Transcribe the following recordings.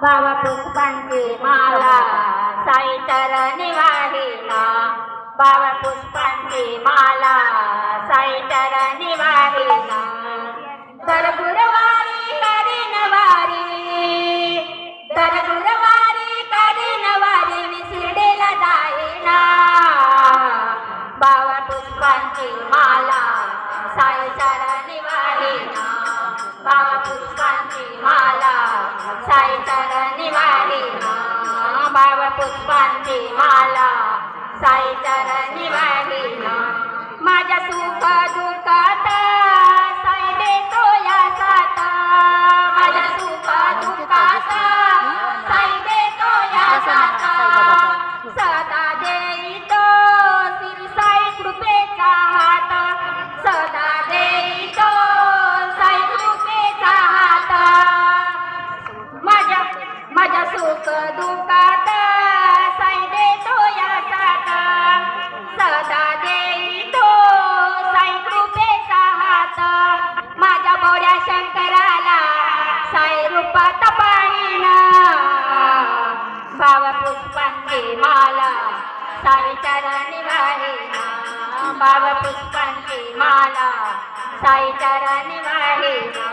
बाबा पुष्पांची माला साई चरणी वाहिना, बाबा पुष्पांची माला साई चरणी वाहिना. दर गुरुवारी करीन वारी, दर गुरुवारी करीन वारी, मी शिर्डीला जाईना. बाबा पुष्पांची माला साई चरणी वाहिना, बाबा पुष्पांची माला साई चरणी वाहिना, बाबा पुष्पांची माला साई चरणी वाहिना. माझ्या सुख दुःखात साई देतो या साथ, माझ्या सुख दुःखात साई देतो या साथ. सदा देईतो श्री साई कृपेचा हात, सदा देईतो साई कृपेचा हात. माझ्या सुख दुःखात साई देतो या साथ, सदा देईतो साई कृपेचा हात. माझ्या बोड्या शंकराला साई रूपात पाहिना, बाबा पुष्पांची माला साई चरणी वाहिना, बाबा पुष्पांची माला साई चरणी वाहिना,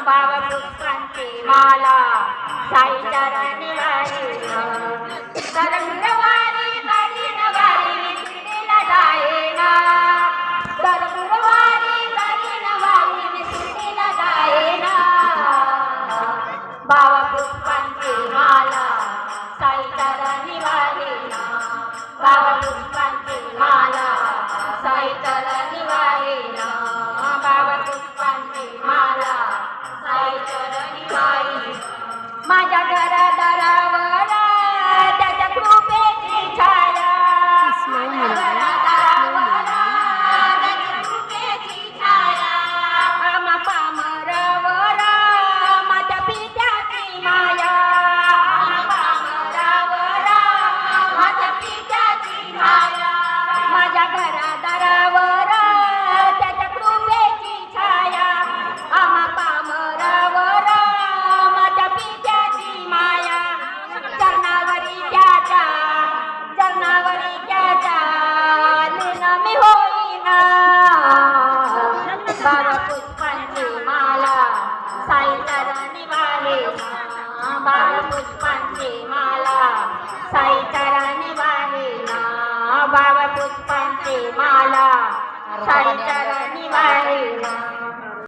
बाबा पुष्पांची माला साई चरणी वाहिना. दर गुरुवारी करीन वारी, मी शिर्डीला जाईना. दर गुरुवारी करीन वारी, मी शिर्डीला जाईना. बाबा पुष्पांची माला साई चरणी वाहिना, बाबा पुष्पांची माला साई चरणी वाहिना, बाबा पुष्पांची माला साई चरणी वाहिना. माझ्या घरादारावर त्याच्या कृपेची छाया, माझ्या घरादारावर त्याच्या कृपेची छाया. आम्हा पामरावर माझ्या पित्याची माया, आम्हा पामरावर माझ्या पित्याची माया. माझ्या घरादारावर त्याच्या कृपेची छाया, आम्हा पामरावर माझ्या पित्याची माया. चरणावरी त्याच्या, चरणावरी त्याच्या लीन मी होईना. बाबा पुष्पांची माला साई चरणी वाहिना, बाबा पुष्पांची माला साई चरणी वाहिना, बाबा पुष्पांची माला साई चरणी वाहिना.